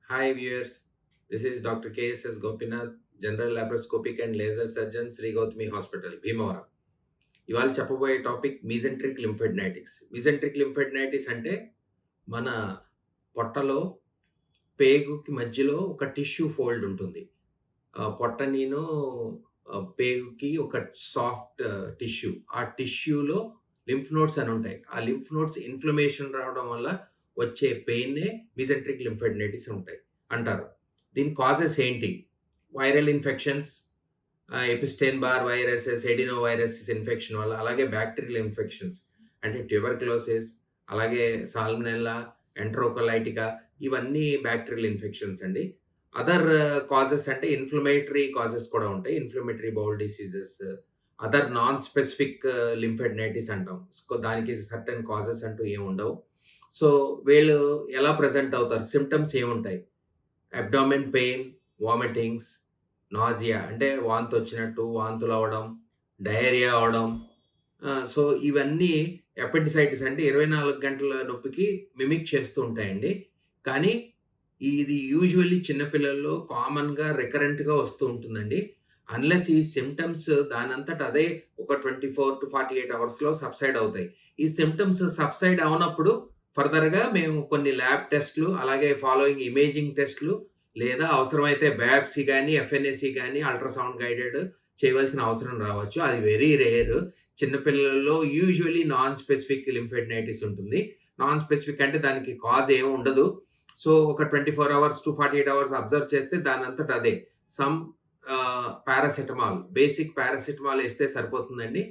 Hi viewers, this is Dr. KSS Gopinath, General Laparoscopic and Laser Surgeon, Sri Gautami Hospital, Bhimavaram. ఇవాళ చెప్పబోయే topic మీజెంట్రిక్ లింఫెడ్నైటిస్. మీజెంట్రిక్ లింఫెడ్నైటిస్ అంటే మన పొట్టలో పేగుకి మధ్యలో ఒక టిష్యూ ఫోల్డ్ ఉంటుంది. పొట్టనీను పేగుకి ఒక సాఫ్ట్ టిష్యూ. ఆ టిష్యూలో లింఫ్ నోడ్స్ అని ఉంటాయి. ఆ లింఫ్ నోడ్స్ ఇన్‌ఫ్లమేషన్ రావడం వల్ల వచ్చే పెయిన్‌నే మీజెంట్రిక్ లింఫెడ్నైటిస్ అంటారు. దీని కాజెస్ ఏంటి? Viral infections, Epstein Barr viruses, adenoviruses infection వల్ల, అలాగే బ్యాక్టీరియల్ ఇన్ఫెక్షన్స్ అంటే ట్యూబర్క్యులోసిస్, అలాగే సాల్మొనెల్లా, ఎంటెరోకొలైటికా ఇవన్నీ బ్యాక్టీరియల్ ఇన్ఫెక్షన్స్ అండి. అదర్ కాజెస్ అంటే ఇన్‌ఫ్లమేటరీ కాజెస్ కూడా ఉంటాయి. Inflammatory bowel diseases, other non specific lymphadenitis అంటాం. దానికి సర్టెన్ కాజెస్ అంటూ ఏమి ఉండవు. సో, వీళ్ళు ఎలా ప్రెజెంట్ అవుతారు? సింప్టమ్స్ ఏముంటాయి? అబ్డామెన్ పెయిన్, వామిటింగ్స్, నాజియా అంటే వాంతొచ్చినట్టు, వాంతులవ్వడం, డయేరియా అవ్వడం. సో, ఇవన్నీ అపెండిసైటిస్ అంటే 24 గంటల నొప్పికి మిమిక్ చేస్తూ ఉంటాయండి. కానీ ఇది యూజువల్లీ చిన్న పిల్లల్లో కామన్‌గా రికరెంట్‌గా వస్తూ ఉంటుందండి. అన్‌లెస్ ఈ సింప్టమ్స్ దానంతట అదే ఒక 24-48 అవర్స్‌లో సబ్సైడ్ అవుతాయి. ఈ సింప్టమ్స్ సబ్సైడ్ అవ్వనప్పుడు ఫర్దర్‌గా మేము కొన్ని ల్యాబ్ టెస్ట్‌లు, అలాగే ఫాలోయింగ్ ఇమేజింగ్ టెస్ట్‌లు, లేదా అవసరమైతే బయాప్సీ గాని, ఎఫ్ఎన్ఏసీ గాని, అల్ట్రాసౌండ్ గైడెడ్ చేయవలసిన అవసరం రావచ్చు. అది వెరీ రేర్. చిన్న పిల్లల్లో యూజువల్లీ నాన్ స్పెసిఫిక్ లింఫెడ్నైటిస్ ఉంటుంది. నాన్ స్పెసిఫిక్ అంటే దానికి కాజ్ ఏమి ఉండదు. సో, ఒక 24 అవర్స్ టు 48 అవర్స్ అబ్జర్వ్ చేస్తే దానంతట అదే. సమ్ పారాసెటమాల్, బేసిక్ పారాసెటమాల్ ఏస్తే సరిపోతుందండి.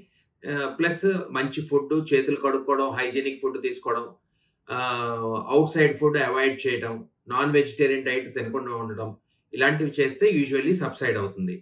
ప్లస్ మంచి ఫుడ్డు, చేతులు కడుక్కోవడం, హైజీనిక్ ఫుడ్ తీసుకోవడం, ఔట్ సైడ్ ఫుడ్ అవాయిడ్ చేయటం, నాన్ వెజిటేరియన్ డైట్ తినకుండా ఉండడం, ఇలాంటివి చేస్తే యూజువల్లీ సబ్సైడ్ అవుతుంది.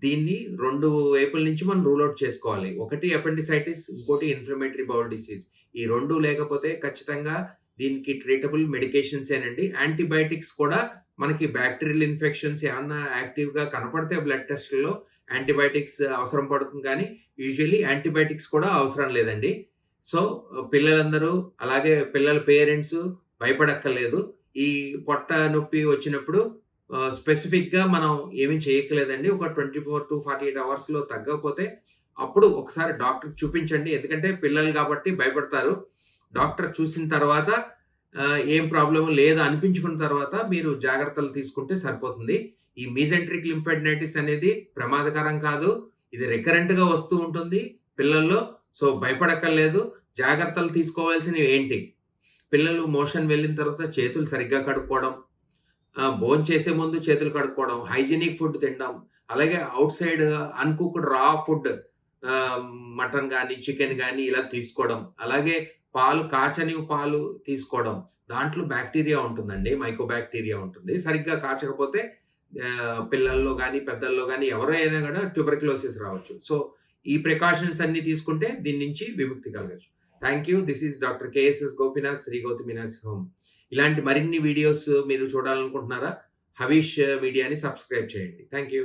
దీన్ని 2 వైపుల నుంచి మనం రూల్ ఔట్ చేసుకోవాలి. ఒకటి అపెండిసైటిస్, ఇంకోటి ఇన్‌ఫ్లమేటరీ బౌల్ డిసీజ్. ఈ 2 లేకపోతే ఖచ్చితంగా దీనికి ట్రీటబుల్ మెడికేషన్సేనండి. యాంటీబయాటిక్స్ కూడా మనకి బ్యాక్టీరియల్ ఇన్ఫెక్షన్స్ ఏమన్నా యాక్టివ్‌గా కనపడితే బ్లడ్ టెస్ట్‌లలో యాంటీబయాటిక్స్ అవసరం పడుతుంది కానీ, యూజువల్లీ యాంటీబయాటిక్స్ కూడా అవసరం లేదండి. సో, పిల్లలందరూ, అలాగే పిల్లల పేరెంట్స్ భయపడక్కర్లేదు. ఈ పొట్ట నొప్పి వచ్చినప్పుడు స్పెసిఫిక్‌గా మనం ఏమి చేయక్కర్లేదండి. ఒక 24-48 అవర్స్‌లో తగ్గకపోతే అప్పుడు ఒకసారి డాక్టర్‌కి చూపించండి. ఎందుకంటే పిల్లలు కాబట్టి భయపడతారు. డాక్టర్ చూసిన తర్వాత ఏం ప్రాబ్లమ్ లేదు అనిపించుకున్న తర్వాత మీరు జాగ్రత్తలు తీసుకుంటే సరిపోతుంది. ఈ మీజెంట్రిక్ లింఫెడ్నైటిస్ అనేది ప్రమాదకరం కాదు. ఇది రికరెంట్‌గా వస్తూ ఉంటుంది పిల్లల్లో. సో, భయపడక్కర్లేదు. జాగ్రత్తలు తీసుకోవాల్సినవి ఏంటి? పిల్లలు మోషన్ వెళ్ళిన తర్వాత చేతులు సరిగ్గా కడుక్కోవడం, భోంచేసే ముందు చేతులు కడుక్కోవడం, హైజీనిక్ ఫుడ్ తినడం, అలాగే ఔట్ సైడ్ అన్‌కుక్డ్ రా ఫుడ్, ఆహ్, మటన్ గాని, చికెన్ గాని ఇలా తీసుకోవడం. అలాగే కాచని పాలు తీసుకోవడం. దాంట్లో బాక్టీరియా ఉంటుందండి. మైకోబాక్టీరియా ఉంటుంది. సరిగ్గా కాచకపోతే పిల్లల్లో గాని, పెద్దల్లో గాని ఎవరైనా గూడా ట్యూబర్క్యులోసిస్ రావచ్చు. సో, ఈ ప్రికాషన్స్ అన్నీ తీసుకుంటే దీని నుంచి విముక్తి కలగొచ్చు. Thank you. This is doctor KSS Gopinath, Shri Gautami nursing home. ఇలాంటి మరిన్ని వీడియోస్ మీరు చూడాలనుకుంటున్నారా? హవీష్ మీడియాని సబ్స్క్రైబ్ చేయండి. Thank you.